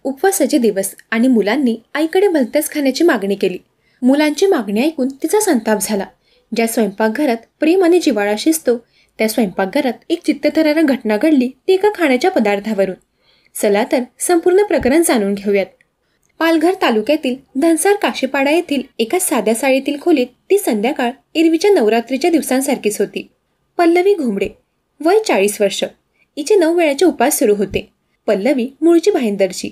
उपवासाचे दिवस आणि मुलांनी आईकडे भलत्याच खाण्याची मागणी केली. मुलांची मागणी ऐकून तिचा संताप झाला. ज्या स्वयंपाकघरात प्रेम आणि जिव्हाळा शिजतो त्या स्वयंपाकघरात एक चित्तथरारक घटना घडली, ती एका खाण्याच्या पदार्थावरून. चला तर संपूर्ण प्रकरण जाणून घेऊयात. पालघर तालुक्यातील धनसार काशीपाडा येथील एका साध्या साडीतील खोलीत ती संध्याकाळ एरवीच्या नवरात्रीच्या दिवसांसारखीच होती. पल्लवी घोंबडे, वय 40 वर्ष. हिचे 9 वेळाचे उपास सुरू होते. पल्लवी मूळची भाईंदरची.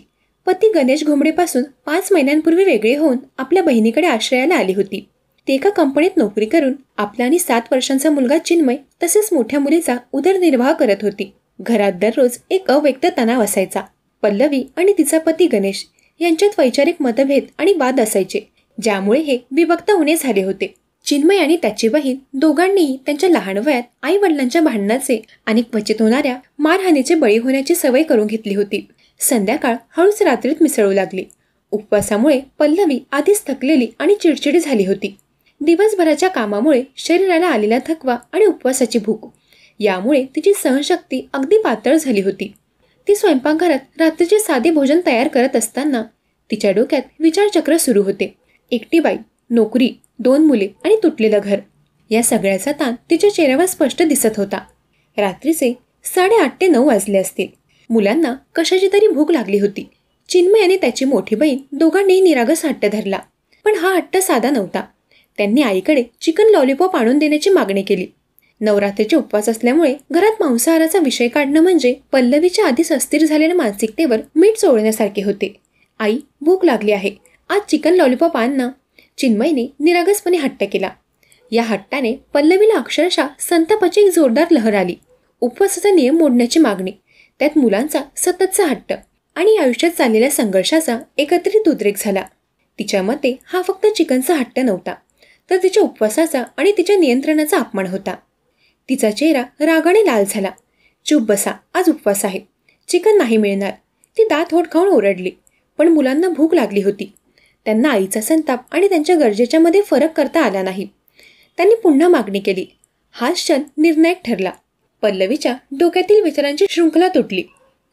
पती गणेश घोंबडेपासून 5 महिन्यांपूर्वी वेगळे होऊन आपल्या बहिणीकडे आश्रयाला आली होती. ती एका कंपनीत नोकरी करून आपला आणि 7 वर्षांचा मुलगा चिन्मय तसेच मोठ्या मुलीचा उदरनिर्वाह करत होती. घरात दररोज एक अव्यक्त तणाव असायचा. पल्लवी आणि तिचा पती गणेश यांच्यात वैचारिक मतभेद आणि वाद असायचे, ज्यामुळे हे विभक्त होणे झाले होते. चिन्मय आणि त्याची बहीण दोघांनीही त्यांच्या लहान वयात आई वडिलांच्या भांडणाचे आणि क्वचित होणाऱ्या मारहाणीचे बळी होण्याची सवय करून घेतली होती. संध्याकाळ हळूच रात्रीत मिसळू लागली. उपवासामुळे पल्लवी आधीच थकलेली आणि चिडचिडी झाली होती. दिवसभराच्या कामामुळे शरीराला आलेला थकवा आणि उपवासाची भूक यामुळे तिची सहनशक्ती अगदी पातळ झाली होती. ती स्वयंपाकघरात रात्रीचे साधे भोजन तयार करत असताना तिच्या डोक्यात विचारचक्र सुरू होते. एकटी बाई, नोकरी, 2 मुले आणि तुटलेलं घर, या सगळ्याचा ताण तिच्या चेहऱ्यावर स्पष्ट दिसत होता. रात्रीचे 8:30 ते 9 वाजले असतील. मुलांना कशाची तरी भूक लागली होती. चिन्मय आणि त्याची मोठी बहीण दोघांनीही निरागस हट्ट धरला. पण हा हट्ट साधा नव्हता. त्यांनी आईकडे चिकन लॉलीपॉप आणून देण्याची मागणी केली. नवरात्रीचे उपवास असल्यामुळे घरात मांसाहाराचा विषय काढणं म्हणजे पल्लवीच्या आधीच अस्थिर झालेल्या मानसिकतेवर मीठ चोळण्यासारखे होते. आई, भूक लागली आहे, आज चिकन लॉलीपॉप आण ना, चिन्मयने निरागसपणे हट्ट केला. या हट्टाने पल्लवीला अक्षरशः संतापाची एक जोरदार लहर आली. उपवासाचा नियम मोडण्याची मागणी, त्यात मुलांचा सततचा हट्ट आणि आयुष्यात चाललेल्या संघर्षाचा एकत्रित उद्रेक झाला. तिच्या मते हा फक्त चिकनचा हट्ट नव्हता, तर तिच्या उपवासाचा आणि तिच्या नियंत्रणाचा अपमान होता. तिचा चेहरा रागाने लाल झाला. चूप बसा, आज उपवास आहे, चिकन नाही मिळणार, ती दात होट खाऊन ओरडली. पण मुलांना भूक लागली होती. त्यांना आईचा संताप आणि त्यांच्या गरजेच्या मध्ये फरक करता आला नाही. त्यांनी पुन्हा मागणी केली. हा क्षण निर्णायक ठरला. पल्लवीच्या डोक्यातील विचारांची शृंखला तुटली.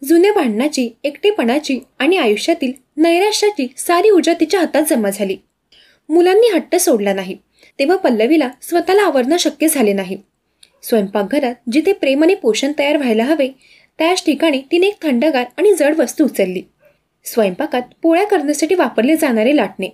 जुन्या भांडणाची, एकटेपणाची आणि आयुष्यातील नैराश्याची सारी ऊर्जा तिच्या हातात जमा झाली. मुलांनी हट्ट सोडला नाही तेव्हा पल्लवीला स्वतःला आवरणं शक्य झाले नाही. स्वयंपाकघरात जिथे प्रेम आणि पोषण तयार व्हायला हवे त्याच ठिकाणी तिने एक थंडगार आणि जड वस्तू उचलली. स्वयंपाकात पोळ्या करण्यासाठी वापरले जाणारे लाटणे.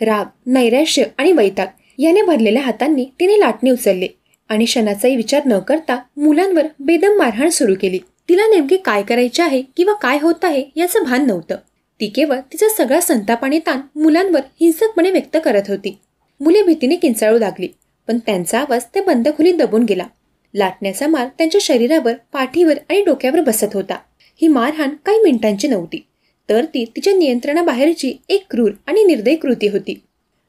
राग, नैराश्य आणि वैताग याने भरलेल्या हातांनी तिने लाटणे उचलले आणि क्षणाचाही विचार न करता मुलांवर बेदम मारहाण सुरू केली. तिला नेमके काय करायचे आहे किंवा काय होत आहे याचं भान नव्हतं. ती केवळ तिचा सगळा संताप आणि ताण मुलांवर हिंसकपणे व्यक्त करत होती. मुले भीतीने किंचाळू लागली, पण त्यांचा आवाज त्या बंद खोलीत दबून गेला. लाटण्याचा मार त्यांच्या शरीरावर, पाठीवर आणि डोक्यावर बसत होता. ही मारहाण काही मिनिटांची नव्हती, तर ती तिच्या नियंत्रणाबाहेरची एक क्रूर आणि निर्दयी कृती होती.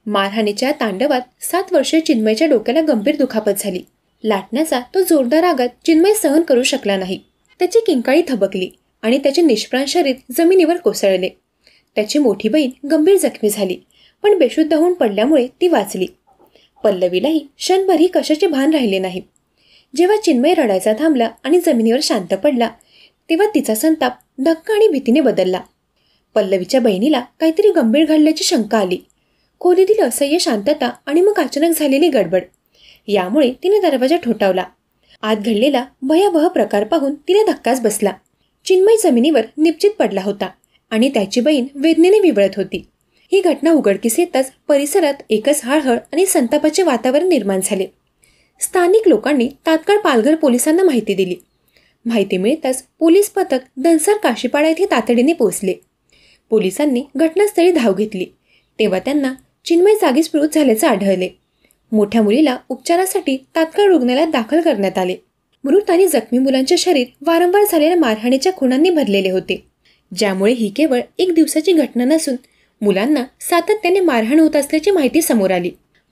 मारहाणीच्या तांडवात 7 वर्षीय चिन्मयच्या डोक्याला गंभीर दुखापत झाली. लाटण्याचा तो जोरदार आघात चिन्मय सहन करू शकला नाही. त्याची किंकाळी थबकली आणि त्याचे निष्प्राण शरीर जमिनीवर कोसळले. त्याची मोठी बहीण गंभीर जखमी झाली, पण बेशुद्ध होऊन पडल्यामुळे ती वाचली. पल्लवीलाही क्षणभरही कशाचे भान राहिले नाही. जेव्हा चिन्मय रडायचा थांबला आणि जमिनीवर शांत पडला तेव्हा तिचा संताप धक्का आणि भीतीने बदलला. पल्लवीच्या बहिणीला काहीतरी गंभीर घडल्याची शंका आली. खोलीतील असह्य शांतता आणि मग अचानक झालेली गडबड यामुळे तिने दरवाजा ठोठावला. आत घडलेला भयावह प्रकार पाहून तिला धक्काच बसला. चिन्मय जमिनीवर निपचित पडला होता आणि त्याची बहीण वेदनेने विवळत होती. ही घटना उघडकीस येताच परिसरात एकच हळहळ आणि संतापाचे वातावरण निर्माण झाले. स्थानिक लोकांनी तात्काळ पालघर पोलिसांना माहिती दिली. माहिती मिळताच पोलीस पथक धनसार काशीपाडा येथे तातडीने पोहोचले. पोलिसांनी घटनास्थळी धाव घेतली तेव्हा त्यांना चिन्मय जागीच मृत झाल्याचे आढळले. मोठ्या मुलीला उपचारासाठी तात्काळ रुग्णालयात दाखल करण्यात आले. मृत आणि जखमी मुलांचे शरीर वारंवार झालेल्या मारहाणीच्या खुणांनी भरलेले होते, ज्यामुळे ही केवळ एक दिवसाची घटना नसून मुलांना सातत्याने मारहाण होत असल्याची माहिती समोर आली.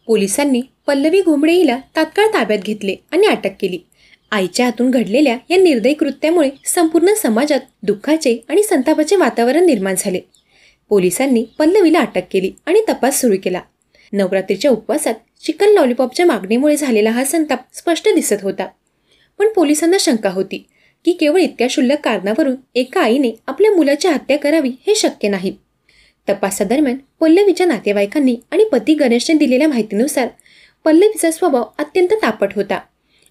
पोलिसांनी पल्लवी घोंबडे हिला तात्काळ ताब्यात घेतले आणि अटक केली. आईच्या हातून घडलेल्या या निर्दयी कृत्यामुळे संपूर्ण समाजात दुःखाचे आणि संतापाचे वातावरण निर्माण झाले. पोलिसांनी पल्लवीला अटक केली आणि तपास सुरू केला. नवरात्रीच्या उपवासात चिकन लॉलीपॉपच्या मागणीमुळे झालेला हा संताप स्पष्ट दिसत होता. पण पोलिसांना शंका होती, की केवळ इतक्या क्षुल्लक कारणावरून एका आईने आपल्या मुलाची हत्या करावी हे शक्य नाही. तपासादरम्यान पल्लवीच्या नातेवाईकांनी आणि पती गणेशने दिलेल्या माहितीनुसार पल्लवीचा स्वभाव अत्यंत तापट होता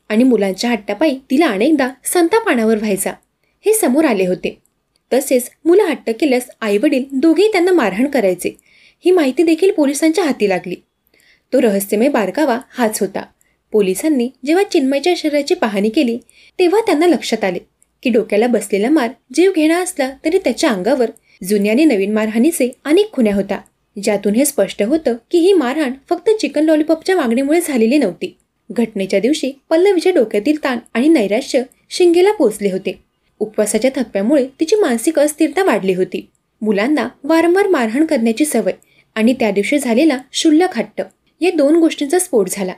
आणि मुलांच्या हट्टापायी तिला अनेकदा संतापानावर व्हायचा हे समोर आले होते. तसेच मुलं हट्ट केल्यास आईवडील दोघेही त्यांना मारहाण करायचे ही माहिती देखील पोलिसांच्या हाती लागली. तो रहस्यमय बारकावा हाच होता. पोलिसांनी जेव्हा चिन्मयच्या शरीराची पाहणी केली तेव्हा त्यांना लक्षात आले की डोक्याला बसलेला मार जीव घेणा असला तरी त्याच्या अंगावर जुन्या आणि नवीन मारहाणीचे अनेक खुन्या होता, ज्यातून हे स्पष्ट होतं की ही मारहाण फक्त चिकन लॉलीपॉपच्या मागणीमुळे झालेली नव्हती. घटनेच्या दिवशी पल्लवीच्या डोक्यातील ताण आणि नैराश्य शिंगेला पोचले होते. उपवासाच्या थकव्यामुळे तिची मानसिक अस्थिरता वाढली होती. मुलांना वारंवार मारहाण करण्याची सवय आणि त्या दिवशी झालेला क्षुल्लक हट्ट या दोन गोष्टींचा स्फोट झाला.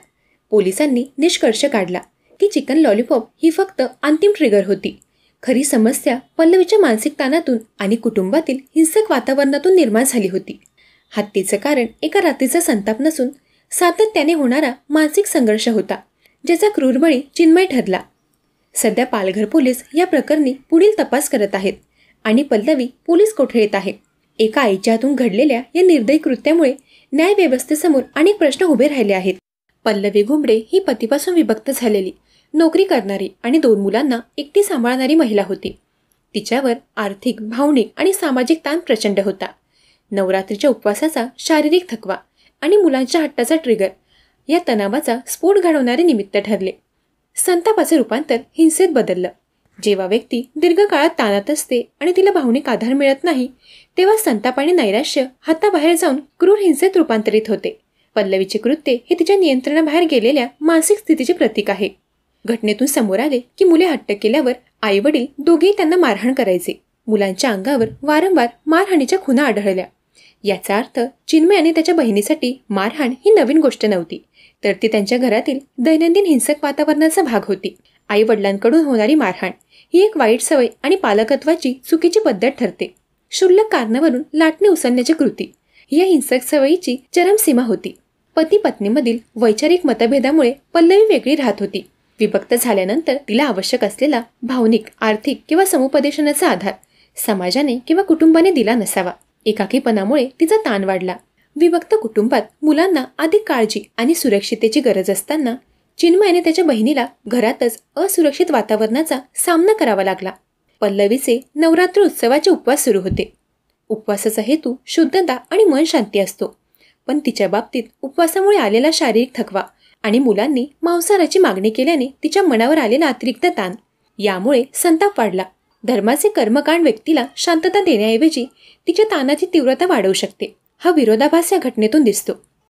पोलिसांनी निष्कर्ष काढला की चिकन लॉलीपॉप ही फक्त अंतिम ट्रिगर होती. खरी समस्या पल्लवीच्या मानसिक ताणातून आणि कुटुंबातील हिंसक वातावरणातून निर्माण झाली होती. हत्येचं कारण एका रात्रीचा संताप नसून सातत्याने होणारा मानसिक संघर्ष होता, ज्याचा क्रूर बळी चिन्मय ठरला. सध्या पालघर पोलीस या प्रकरणी पुढील तपास करत आहेत आणि पल्लवी पोलीस कोठडीत आहे. एका आईच्या हातून घडलेल्या या निर्दयी कृत्यामुळे न्यायव्यवस्थेसमोर अनेक प्रश्न उभे राहिले आहेत. पल्लवी घुमडे ही पतीपासून विभक्त झालेली, नोकरी करणारी आणि 2 मुलांना एकटी सांभाळणारी महिला होती. तिच्यावर आर्थिक, भावनिक आणि सामाजिक ताण प्रचंड होता. नवरात्रीच्या उपवासाचा शारीरिक थकवा आणि मुलांच्या हट्टाचा ट्रिगर या तणावाचा स्फोट घडवणारे निमित्त ठरले. संतापाचे रूपांतर हिंसेत बदललं. जेव्हा व्यक्ती दीर्घकाळात ताणात असते आणि तिला भावनिक आधार मिळत नाही तेव्हा संताप आणि नैराश्य हाताबाहेर जाऊन क्रूर हिंसेत रूपांतरित होते. पल्लवीचे कृत्य हे तिच्या नियंत्रणाबाहेर गेलेल्या मानसिक स्थितीचे प्रतीक आहे. घटनेतून समोर आले की मुले हट्ट केल्यावर आई वडील दोघेही त्यांना मारहाण करायचे. मुलांच्या अंगावर वारंवार मारहाणीच्या खुणा आढळल्या. याचा अर्थ चिन्मय आणि त्याच्या बहिणीसाठी मारहाण ही नवीन गोष्ट नव्हती, तर ती त्यांच्या घरातील दैनंदिन हिंसक वातावरणाचा भाग होती. आई वडिलांकडून होणारी मारहाण ही एक वाईट सवय आणि पालकत्वाची चुकीची पद्धत ठरते. क्षुल्लक कारणावरून लाटणे उचलण्याची कृती या हिंसक सवयीची चरमसीमा होती. पती पत्नीमधील वैचारिक मतभेदामुळे पल्लवी वेगळी राहत होती. विभक्त झाल्यानंतर तिला आवश्यक असलेला भावनिक, आर्थिक किंवा समुपदेशनाचा आधार समाजाने किंवा कुटुंबाने दिला नसावा. एकाकीपणामुळे तिचा ताण वाढला. विभक्त कुटुंबात मुलांना अधिक काळजी आणि सुरक्षिततेची गरज असताना चिन्मयने त्याच्या बहिणीला घरातच असुरक्षित वातावरणाचा सामना करावा लागला. पल्लवीचे नवरात्र उत्सवाचे उपवास सुरू होते. उपवासाचा हेतू शुद्धता आणि मन शांती असतो, पण तिच्या बाबतीत उपवासामुळे आलेला शारीरिक थकवा आणि मुलांनी मांसाहाराची मागणी केल्याने तिच्या मनावर आलेला अतिरिक्त ताण यामुळे संताप वाढला. धर्माचे कर्मकांड व्यक्तीला शांतता देण्याऐवजी तिच्या ताणाची तीव्रता वाढवू शकते. हा विरोधाभास या घटनेतून दिसतो.